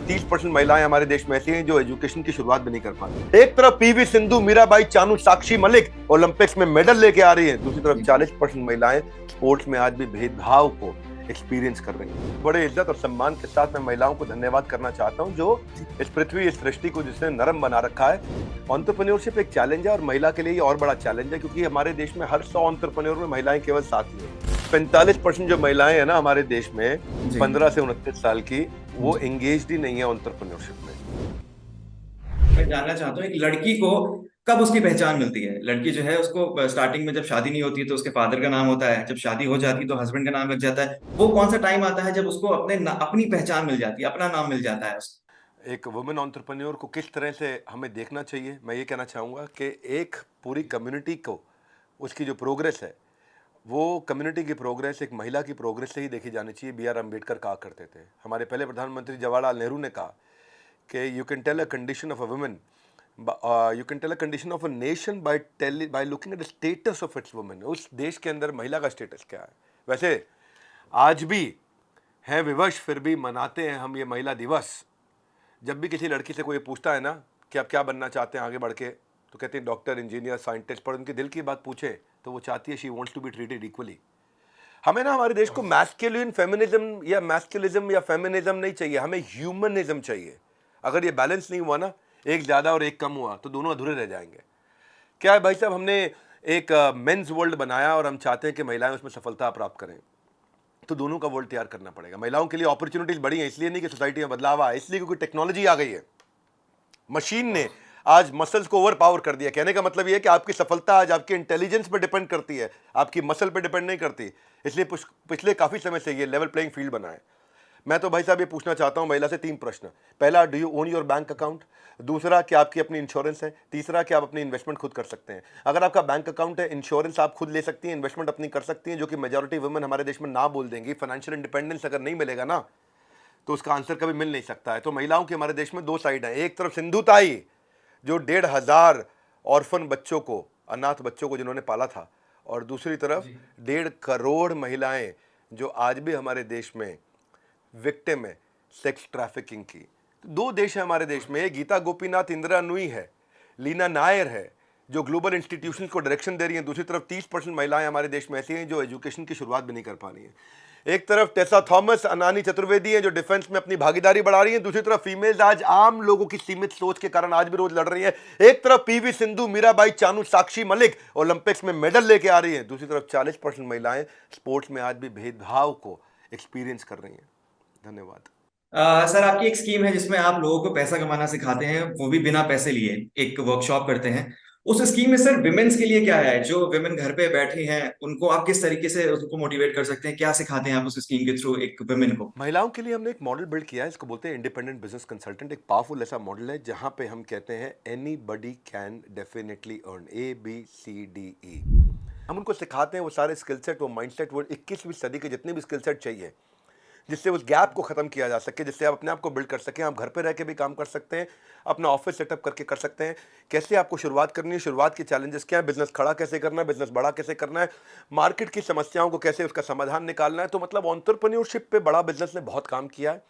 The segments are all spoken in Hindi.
30% महिलाएं हमारे देश में ऐसी हैं जो एजुकेशन की शुरुआत भी नहीं कर पाती। एक तरफ पीवी सिंधु, मीराबाई चानू, साक्षी मलिक ओलंपिक्स में मेडल लेके आ रही हैं, दूसरी तरफ 40% महिलाएं स्पोर्ट्स में आज भी भेदभाव को एक्सपीरियंस कर रही हैं। बड़े इज्जत और सम्मान के साथ मैं महिलाओं को धन्यवाद करना चाहता हूं जो इस पृथ्वी, इस सृष्टि को जिसने नरम बना रखा है। एंटरप्रेन्योरशिप एक चैलेंज है और महिला के लिए ये और बड़ा चैलेंज है, क्योंकि हमारे देश में हर 100 एंटरप्रेन्योर में महिलाएं केवल 7 ही हैं। 45% जो महिलाएं हैं ना हमारे देश में 15 से 29 साल की, वो एंगेज्ड ही नहीं है एंटरप्रेन्योरशिप में। मैं जानना चाहता हूँ एक लड़की को कब उसकी पहचान मिलती है। लड़की जो है उसको स्टार्टिंग में जब शादी नहीं होती है तो उसके फादर का नाम होता है, जब शादी हो जाती है तो हस्बैंड का नाम लग जाता है। वो कौन सा टाइम आता है जब उसको अपनी पहचान मिल जाती है, अपना नाम मिल जाता है उसको? एक वुमेन एंटरप्रेन्योर को किस तरह से हमें देखना चाहिए, मैं ये कहना चाहूँगा कि एक पूरी कम्युनिटी को उसकी जो प्रोग्रेस है वो कम्युनिटी की प्रोग्रेस एक महिला की प्रोग्रेस से ही देखी जानी चाहिए। बी आर अम्बेडकर कहा करते थे, हमारे पहले प्रधानमंत्री जवाहरलाल नेहरू ने कहा कि you can tell a condition of a women, you can tell a condition of a nation by looking at the status of its women. उस देश के अंदर महिला का स्टेटस क्या है। वैसे आज भी हैं विवश, फिर भी मनाते हैं हम ये महिला दिवस। जब भी किसी लड़की से कोई पूछता है ना कि आप क्या बनना चाहते हैं आगे बढ़ के, तो कहते हैं डॉक्टर, इंजीनियर, साइंटिस्ट, पर उनके दिल की बात पूछे तो वो चाहती है she wants to be treated equally. हमें ना हमारे देश को मैस्कुलिन फेमिनिज्म या मैस्कुलिज्म या फेमिनिज्म नहीं चाहिए, हमें ह्यूमनिज्म चाहिए। अगर ये बैलेंस नहीं हुआ ना, एक ज़्यादा और एक कम हुआ, तो दोनों अधूरे रह जाएंगे। क्या है भाई साहब, हमने एक मेंस वर्ल्ड बनाया और हम चाहते हैं कि महिलाएं उसमें सफलता प्राप्त करें, तो दोनों का वर्ल्ड तैयार करना पड़ेगा। महिलाओं के लिए अपॉर्चुनिटीज बढ़ी हैं, इसलिए नहीं कि सोसाइटी में बदलाव आया, इसलिए क्योंकि टेक्नोलॉजी आ गई है। मशीन ने आज मसल्स को ओवर पावर कर दिया। कहने का मतलब ये है कि आपकी सफलता आज आपके इंटेलिजेंस पर डिपेंड करती है, आपकी मसल पर डिपेंड नहीं करती। इसलिए पिछले काफ़ी समय से ये लेवल प्लेइंग फील्ड बना है। मैं तो भाई साहब ये पूछना चाहता हूँ महिला से 3 प्रश्न। पहला, do you own your bank account? दूसरा, क्या आपकी अपनी इंश्योरेंस है? तीसरा, क्या आप अपनी इन्वेस्टमेंट खुद कर सकते हैं? अगर आपका बैंक अकाउंट है, इंश्योरेंस आप खुद ले सकती हैं, इन्वेस्टमेंट अपनी कर सकती हैं, जो कि मेजॉरिटी वुमेन हमारे देश में ना बोल देंगी। फाइनेंशियल इंडिपेंडेंस अगर नहीं मिलेगा ना, तो उसका आंसर कभी मिल नहीं सकता है। तो महिलाओं की हमारे देश में 2 साइड हैं। एक तरफ सिंधु ताई जो 1,500 ऑर्फन बच्चों को, अनाथ बच्चों को जिन्होंने पाला था, और दूसरी तरफ 1.5 करोड़ महिलाएं जो आज भी हमारे देश में विक्टिम है सेक्स ट्रैफिकिंग की। 2 देश है हमारे देश में, गीता गोपीनाथ इंदिरा नुई है, लीना नायर है जो ग्लोबल इंस्टीट्यूशन को डायरेक्शन दे रही हैं। दूसरी तरफ 30% महिलाएं हमारे देश में ऐसी हैं जो एजुकेशन की शुरुआत भी नहीं कर पा रही हैं। एक तरफ टेसा थॉमस, अनानी चतुर्वेदी हैं जो डिफेंस में अपनी भागीदारी बढ़ा रही हैं। दूसरी तरफ फीमेल्स आज आम लोगों की सीमित सोच के कारण आज भी रोज लड़ रही हैं। एक तरफ पीवी सिंधु, मीराबाई चानू, साक्षी मलिक ओलंपिक्स में मेडल लेके आ रही हैं, दूसरी तरफ 40% महिलाएं स्पोर्ट्स में आज भी भेदभाव को एक्सपीरियंस कर रही हैं। धन्यवाद। सर, आपकी एक स्कीम है जिसमें आप लोगों को पैसा कमाना सिखाते हैं, वो भी बिना पैसे लिए एक वर्कशॉप करते हैं। उस स्कीम में सर विमेन्स के लिए क्या है? जो विमेन घर पे बैठी हैं उनको आप किस तरीके से उसको मोटिवेट कर सकते हैं? क्या सिखाते हैं आप उस स्कीम के थ्रू एक विमेन को? महिलाओं के लिए हमने एक मॉडल बिल्ड किया है, इसको बोलते हैं इंडिपेंडेंट बिजनेस कंसल्टेंट। एक पावरफुल ऐसा मॉडल है जहां पे हम कहते हैं any buddy can definitely earn, ABCDE। हम उनको सिखाते हैं वो सारे स्किल सेट, वो माइंडसेट, वो 21वीं सदी के जितने भी स्किल सेट चाहिए जिससे उस गैप को ख़त्म किया जा सके, जिससे आप अपने आप को बिल्ड कर सकें। आप घर पे रह के भी काम कर सकते हैं, अपना ऑफिस सेटअप करके कर सकते हैं। कैसे आपको शुरुआत करनी है, शुरुआत के चैलेंजेस क्या है, बिजनेस खड़ा कैसे करना है, बिजनेस बड़ा कैसे करना है, मार्केट की समस्याओं को कैसे उसका समाधान निकालना है। तो मतलब एंटरप्रेन्योरशिप पे बड़ा बिजनेस ने बहुत काम किया है।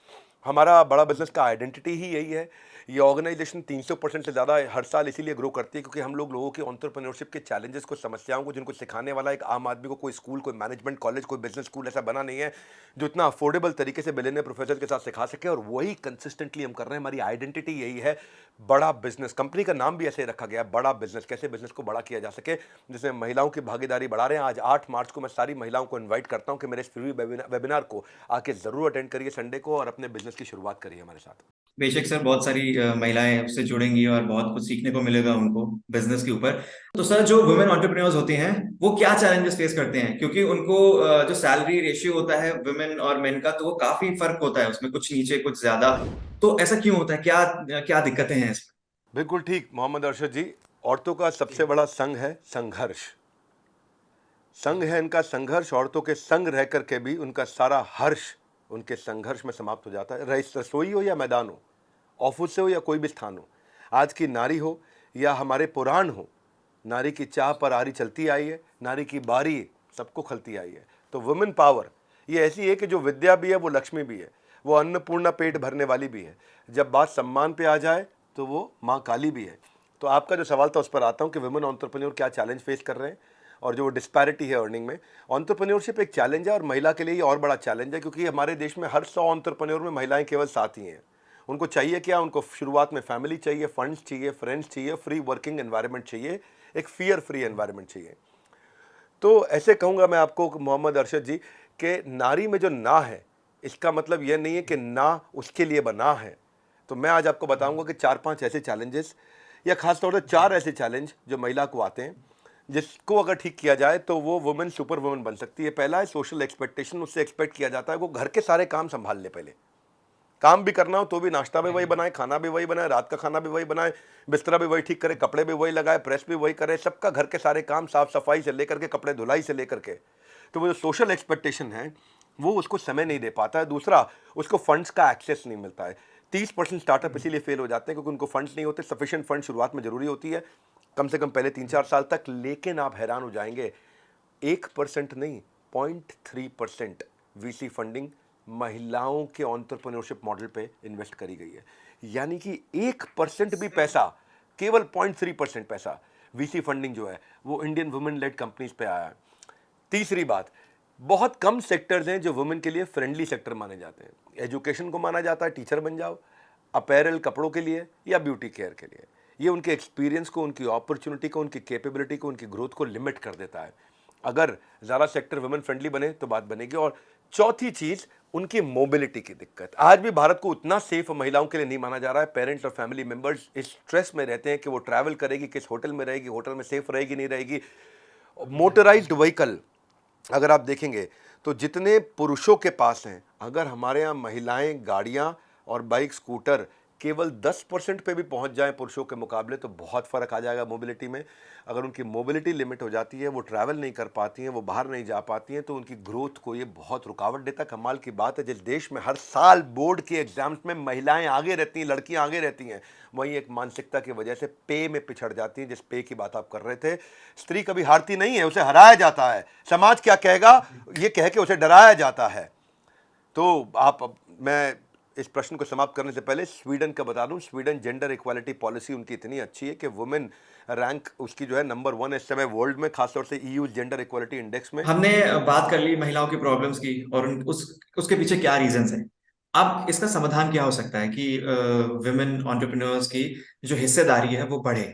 हमारा बड़ा बिजनेस का आइडेंटिटी ही यही है। ये ऑर्गेनाइजेशन 300% से ज़्यादा हर साल इसीलिए ग्रो करती है क्योंकि हम लोगों के एंटरप्रेन्योरशिप के चैलेंजेस को, समस्याओं को, जिनको सिखाने वाला एक आम आदमी को कोई स्कूल, कोई मैनेजमेंट कॉलेज, कोई बिजनेस स्कूल ऐसा बना नहीं है जो इतना अफोर्डेबल तरीके से बिलियनियर प्रोफेसर के साथ सिखा सके। और वही कंसिस्टेंटली हम कर रहे हैं। हमारी आइडेंटिटी यही है, बड़ा बिजनेस। कंपनी का नाम भी ऐसे रखा गया है, बड़ा बिजनेस। कैसे बिजनेस को बड़ा किया जा सके, जिसमें महिलाओं की भागीदारी बढ़ा रहे हैं। आज 8 मार्च को मैं सारी महिलाओं को इन्वाइट करता हूं कि मेरे इस फ्री वेबिनार को आके जरूर अटेंड करिए संडे को, और अपने बिजनेस की शुरुआत करिए हमारे साथ। बेशक सर, बहुत सारी महिलाएं उससे जुड़ेंगी और बहुत कुछ सीखने को मिलेगा उनको बिजनेस के ऊपर। तो सर, जो वुमेन एंटरप्रेन्योर्स होते हैं वो क्या चैलेंजेस फेस करते हैं? क्योंकि उनको जो सैलरी रेशियो होता है वुमेन और मेन का, तो वो काफी फर्क होता है उसमें, कुछ नीचे कुछ ज्यादा। तो ऐसा क्यों होता है? क्या क्या दिक्कतें हैं इसमें? बिल्कुल ठीक मोहम्मद अरशद जी। औरतों का सबसे बड़ा संघ है संघर्ष। संघ है इनका संघर्ष। औरतों के संग रह करके भी उनका सारा हर्ष उनके संघर्ष में समाप्त हो जाता है। रसोई हो या मैदान हो, ऑफिस से हो या कोई भी स्थान हो, आज की नारी हो या हमारे पुराण हो, नारी की चाह पर आरी चलती आई है, नारी की बारी सबको खलती आई है। तो वुमेन पावर ये ऐसी है कि जो विद्या भी है वो लक्ष्मी भी है। वो अन्नपूर्णा पेट भरने वाली भी है। जब बात सम्मान पे आ जाए तो वो माँ काली भी है। तो आपका जो सवाल था उस पर आता हूँ कि वुमेन एंटरप्रेन्योर क्या चैलेंज फेस कर रहे हैं और जो डिस्पैरिटी है अर्निंग में। एंटरप्रेन्योरशिप एक चैलेंज है और महिला के लिए ये और बड़ा चैलेंज है, क्योंकि हमारे देश में हर 100 एंटरप्रेन्योर में महिलाएं केवल 7 ही हैं। उनको चाहिए क्या? उनको शुरुआत में फैमिली चाहिए, फंड्स चाहिए, फ्रेंड्स चाहिए, फ्री वर्किंग एनवायरनमेंट चाहिए, एक फियर फ्री एनवायरनमेंट चाहिए। तो ऐसे कहूँगा मैं आपको मोहम्मद अरशद जी कि नारी में जो ना है, इसका मतलब यह नहीं है कि ना उसके लिए बना है। तो मैं आज आपको बताऊंगा कि 4-5 ऐसे चैलेंजेस या खास तौर से 4 ऐसे चैलेंज जो महिला को आते हैं, जिसको अगर ठीक किया जाए तो वो वुमेन सुपर वुमेन बन सकती है। पहला है सोशल एक्सपेक्टेशन। उससे एक्सपेक्ट किया जाता है वो घर के सारे काम संभाल ले। पहले काम भी करना हो तो भी नाश्ता भी वही बनाए, खाना भी वही बनाए, रात का खाना भी वही बनाए, बिस्तरा भी वही ठीक करे, कपड़े भी वही लगाए, प्रेस भी वही करे, सबका घर के सारे काम, साफ सफाई से लेकर के कपड़े धुलाई से लेकर के। तो वो जो सोशल एक्सपेक्टेशन है वो उसको समय नहीं दे पाता है। दूसरा, उसको फंड्स का एक्सेस नहीं मिलता है। 30% स्टार्टअप इसीलिए फेल हो जाते हैं क्योंकि उनको फंड्स नहीं होते। सफिशिएंट फंड शुरुआत में जरूरी होती है, कम से कम पहले 3-4 साल तक। लेकिन आप हैरान हो जाएंगे, 1% नहीं, 0.3% वीसी फंडिंग महिलाओं के एंटरप्रेन्योरशिप मॉडल पे इन्वेस्ट करी गई है। यानी कि 1% भी पैसा, केवल 0.3% पैसा वीसी फंडिंग जो है वो इंडियन वुमेन लेड कंपनीज पे आया है। तीसरी बात, बहुत कम सेक्टर्स हैं जो वुमेन के लिए फ्रेंडली सेक्टर माने जाते हैं। एजुकेशन को माना जाता है, टीचर बन जाओ, अपैरल कपड़ों के लिए या ब्यूटी केयर के लिए। ये उनके एक्सपीरियंस को, उनकी अपॉर्चुनिटी को, उनकी कैपेबिलिटी को, उनकी ग्रोथ को लिमिट कर देता है। अगर ज़्यादा सेक्टर वुमेन फ्रेंडली बने तो बात बनेगी। और चौथी चीज़, उनकी मोबिलिटी की दिक्कत। आज भी भारत को उतना सेफ महिलाओं के लिए नहीं माना जा रहा है। पेरेंट्स और फैमिली मेंबर्स इस स्ट्रेस में रहते हैं कि वो ट्रैवल करेगी, किस होटल में रहेगी, होटल में सेफ रहेगी नहीं रहेगी। मोटराइज्ड व्हीकल अगर आप देखेंगे तो जितने पुरुषों के पास हैं, अगर हमारे यहाँ महिलाएं गाड़ियाँ और बाइक स्कूटर केवल 10% पे भी पहुंच जाएं पुरुषों के मुकाबले, तो बहुत फ़र्क आ जाएगा मोबिलिटी में। अगर उनकी मोबिलिटी लिमिट हो जाती है, वो ट्रैवल नहीं कर पाती हैं, वो बाहर नहीं जा पाती हैं, तो उनकी ग्रोथ को ये बहुत रुकावट देता है। कमाल की बात है, जिस देश में हर साल बोर्ड के एग्जाम्स में महिलाएं आगे रहती हैं, लड़कियां आगे रहती हैं, वहीं एक मानसिकता की वजह से पे में पिछड़ जाती हैं। जिस पे की बात आप कर रहे थे, स्त्री कभी हारती नहीं है, उसे हराया जाता है। समाज क्या कहेगा ये कह के उसे डराया जाता है। तो मैं इस प्रश्न को समाप्त करने से पहले स्वीडन का बता दूं। स्वीडन जेंडर इक्वालिटी पॉलिसी उनकी इतनी अच्छी है कि वुमेन रैंक उसकी जो है नंबर 1 इस समय वर्ल्ड में, खासतौर से ईयू जेंडर इक्वालिटी इंडेक्स में। हमने बात कर ली महिलाओं की प्रॉब्लम्स की और उसके पीछे क्या रीजंस हैं। अब इसका समाधान क्या हो सकता है कि विमेन एंटरप्रेन्योर्स की जो हिस्सेदारी है वो बढ़े?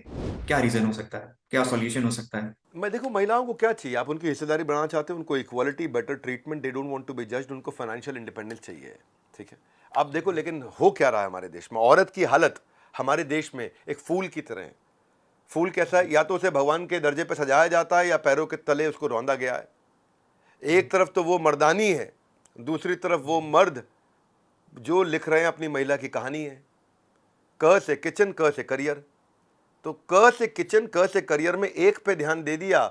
क्या रीजन हो सकता है, क्या सॉल्यूशन हो सकता है? मैं देखो, महिलाओं को क्या चाहिए? आप उनकी हिस्सेदारी बढ़ाना चाहते हैं, उनको equality, better treatment, they don't want to be judged, उनको फाइनेंशियल इंडिपेंडेंस चाहिए। ठीक है, अब देखो, लेकिन हो क्या रहा है हमारे देश में? औरत की हालत हमारे देश में एक फूल की तरह है। फूल कैसा है? या तो उसे भगवान के दर्जे पे सजाया जाता है या पैरों के तले उसको रौंदा गया है। एक तरफ तो वो मर्दानी है, दूसरी तरफ वो मर्द जो लिख रहे हैं अपनी महिला की कहानी है। क से किचन, क से करियर। तो क से किचन, क से करियर में एक पे ध्यान दे दिया,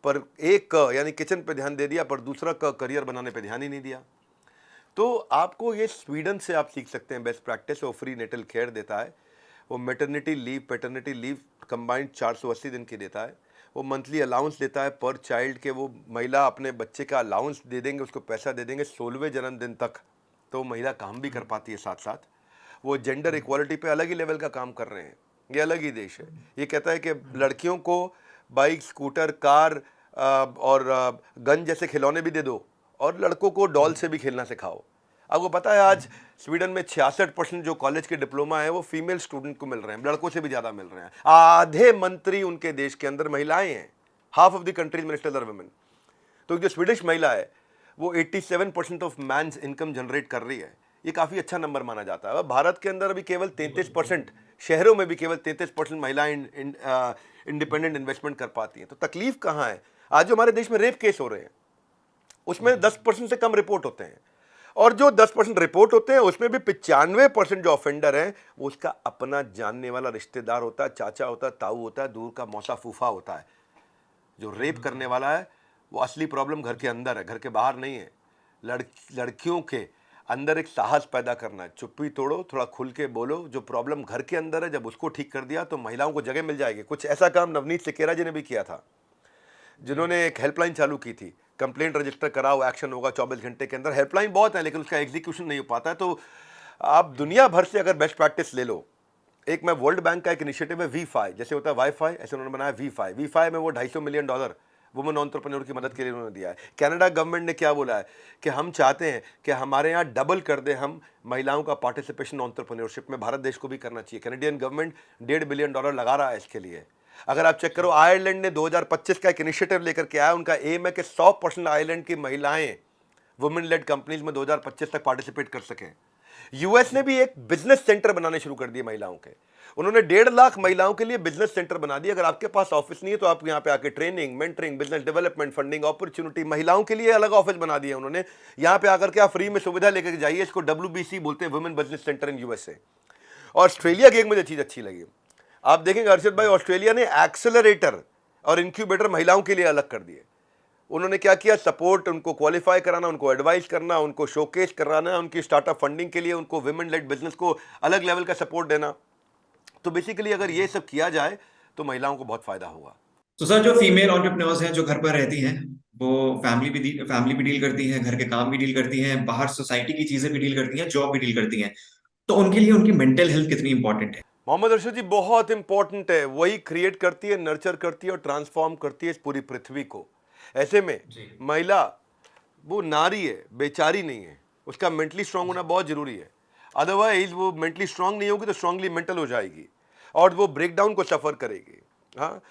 पर एक क यानी किचन पे ध्यान दे दिया, पर दूसरा क करियर बनाने पे ध्यान ही नहीं दिया। तो आपको ये स्वीडन से आप सीख सकते हैं बेस्ट प्रैक्टिस। वो फ्री नेटल केयर देता है, वो maternity leave, paternity leave combined 480 दिन की देता है। वो मंथली अलाउंस देता है पर चाइल्ड के। वो महिला अपने बच्चे का अलाउंस दे देंगे, उसको पैसा दे देंगे 16वें जन्मदिन तक। तो वो महिला काम भी कर पाती है साथ साथ। वो जेंडर इक्वालिटी पे अलग ही लेवल का काम कर रहे हैं। ये अलग ही देश है। ये कहता है कि लड़कियों को बाइक, स्कूटर, कार और गन जैसे खिलौने भी दे दो, और लड़कों को डॉल से भी खेलना सिखाओ। आपको पता है आज स्वीडन में 66% जो कॉलेज के डिप्लोमा है वो फीमेल स्टूडेंट को मिल रहे हैं, लड़कों से भी ज़्यादा मिल रहे हैं। आधे मंत्री उनके देश के अंदर महिलाएं हैं। Half of the countries ministers are women. तो जो स्वीडिश महिला है वो 87% ऑफ मैन्स इनकम जनरेट कर रही है। ये काफ़ी अच्छा नंबर माना जाता है। भारत के अंदर अभी केवल 33%, शहरों में भी केवल 33% महिलाएं इंडिपेंडेंट इन्वेस्टमेंट कर पाती हैं। तो तकलीफ कहाँ है? आज जो हमारे देश में रेप केस हो रहे हैं उसमें 10% से कम रिपोर्ट होते हैं, और जो 10% रिपोर्ट होते हैं उसमें भी 95% जो ऑफेंडर हैं वो उसका अपना जानने वाला रिश्तेदार होता है, चाचा होता है, ताऊ होता है, दूर का मौसा फूफा होता है। जो रेप करने वाला है वो असली प्रॉब्लम घर के अंदर है, घर के बाहर नहीं है। लड़कियों के अंदर एक साहस पैदा करना है। चुप्पी तोड़ो, थोड़ा खुल के बोलो। जो प्रॉब्लम घर के अंदर है, जब उसको ठीक कर दिया तो महिलाओं को जगह मिल जाएगी। कुछ ऐसा काम नवनीत सिकेरा जी ने भी किया था, जिन्होंने एक हेल्पलाइन चालू की थी कंप्लेंट रजिस्टर कराओ, एक्शन होगा 24 घंटे के अंदर। हेल्पलाइन बहुत है लेकिन उसका एग्जीक्यूशन नहीं हो पाता है। तो आप दुनिया भर से अगर बेस्ट प्रैक्टिस ले लो, एक मैं वर्ल्ड बैंक का एक इनिशिएटिव है V5, जैसे होता है वाईफाई, ऐसे उन्होंने बनाया V5 में वो $250 मिलियन वुमेन एंटरप्रेन्योर की मदद के लिए उन्होंने दिया है। कनाडा गवर्नमेंट ने क्या बोला है कि हम चाहते हैं कि हमारे यहाँ डबल कर दे हम महिलाओं का पार्टिसिपेशन एंटरप्रेन्योरशिप में। भारत देश को भी करना चाहिए। कैनेडियन गवर्नमेंट $1.5 बिलियन लगा रहा है इसके लिए। अगर आप चेक करो, आयरलैंड ने 2025 का एक इनिशिएटिव लेकर के आया। उनका एम है कि 100% आयरलैंड की महिलाएं वुमेन लेड कंपनीज में 2025 तक पार्टिसिपेट कर सकें। यूएस ने भी एक बिजनेस सेंटर बनाने शुरू कर दिए महिलाओं के। उन्होंने 1.5 लाख महिलाओं के लिए बिजनेस सेंटर बना दिए। अगर आपके पास ऑफिस नहीं है तो आप यहाँ पे आके training, mentoring, business development, funding, opportunity, महिलाओं के लिए अलग ऑफिस बना दिए उन्होंने। यहाँ पे आकर के आप फ्री में सुविधा लेकर जाइए। इसको WBC बोलते हैं, women business centre in USA. Australia की एक मुझे चीज अच्छी लगी, आप देखेंगे अर्षद भाई, ऑस्ट्रेलिया ने एक्सेलरेटर और इंक्यूबेटर महिलाओं के लिए अलग कर दिए। उन्होंने क्या किया, सपोर्ट, उनको क्वालिफाई कराना, उनको एडवाइस करना, उनको शोकेस कराना, उनकी स्टार्टअप फंडिंग के लिए उनको विमेन लेड बिजनेस को अलग लेवल का सपोर्ट देना। तो बेसिकली अगर ये सब किया जाए तो महिलाओं को बहुत फायदा होगा। तो सर, जो फीमेल एंटरप्रेन्योर्स हैं जो घर पर रहती हैं, वो फैमिली भी डील करती हैं, घर के काम भी डील करती हैं, बाहर सोसाइटी की चीजें भी डील करती हैं, जॉब भी डील करती हैं, तो उनके लिए उनकी मेंटल हेल्थ कितनी इंपॉर्टेंट है? मोहम्मद अर्शद जी, बहुत इंपॉर्टेंट है। वही क्रिएट करती है, नर्चर करती है और ट्रांसफॉर्म करती है इस पूरी पृथ्वी को। ऐसे में जी। महिला वो नारी है, बेचारी नहीं है। उसका मेंटली स्ट्रांग होना बहुत जरूरी है। अदरवाइज वो मेंटली स्ट्रांग नहीं होगी तो स्ट्रांगली मेंटल हो जाएगी और वो ब्रेकडाउन को सफ़र करेगी। हाँ,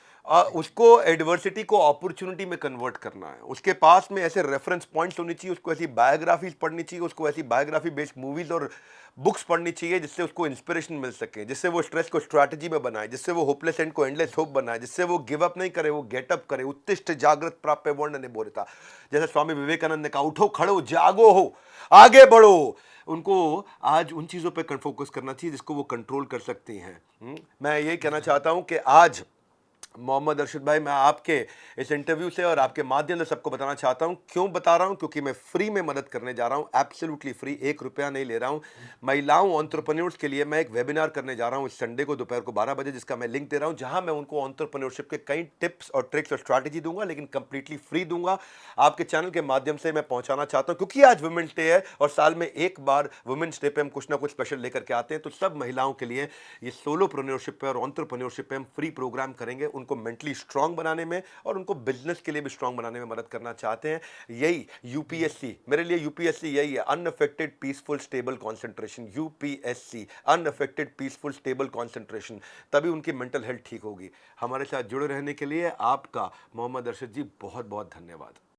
उसको एडवर्सिटी को अपॉर्चुनिटी में कन्वर्ट करना है। उसके पास में ऐसे रेफरेंस पॉइंट्स होनी चाहिए, उसको ऐसी बायोग्राफीज पढ़नी चाहिए, उसको ऐसी बायोग्राफी बेस्ड मूवीज और बुक्स पढ़नी चाहिए जिससे उसको इंस्पिरेशन मिल सके, जिससे वो स्ट्रेस को स्ट्रैटेजी में बनाए, जिससे वो होपलेस एंड को एंडलेस होप बनाए, जिससे वो गिव अप नहीं करे, वो गेटअप करे। उत्तिष्ठ जागृत प्राप्य वर्ण ने बोलता, जैसे स्वामी विवेकानंद ने कहा, उठो खड़ो जागो हो आगे बढ़ो। उनको आज उन चीज़ों पे फोकस करना चाहिए जिसको वो कंट्रोल कर सकती हैं। मैं यही कहना चाहता हूँ कि आज मोहम्मद अर्शद भाई, मैं आपके इस इंटरव्यू से और आपके माध्यम से सबको बताना चाहता हूं। क्यों बता रहा हूं? क्योंकि मैं फ्री में मदद करने जा रहा हूं, एब्सोल्युटली फ्री, 1 रुपया नहीं ले रहा हूं। महिलाओं एंटरप्रेन्योर्स के लिए मैं एक वेबिनार करने जा रहा हूं इस संडे को दोपहर को 12 बजे, जिसका मैं लिंक दे रहा हूं, जहां मैं उनको एंटरप्रेन्योरशिप के कई टिप्स और ट्रिक्स और स्ट्रैटेजी दूंगा, लेकिन कंप्लीटली फ्री दूंगा। आपके चैनल के माध्यम से मैं पहुंचाना चाहता हूं, क्योंकि आज वुमेन्स डे है और साल में एक बार वुमेन्स डे पे हम कुछ ना कुछ स्पेशल लेकर के आते हैं। तो सब महिलाओं के लिए ये सोलोप्रेन्योरशिप पे और एंटरप्रेन्योरशिप पे हम फ्री प्रोग्राम करेंगे। उनको मेंटली स्ट्रांग बनाने में और उनको बिजनेस के लिए भी स्ट्रांग बनाने में मदद करना चाहते हैं। यही यूपीएससी, मेरे लिए यूपीएससी यही है, unaffected peaceful stable concentration. UPSC, unaffected peaceful stable concentration, तभी उनकी मेंटल हेल्थ ठीक होगी। हमारे साथ जुड़े रहने के लिए आपका मोहम्मद अर्शद जी बहुत बहुत धन्यवाद।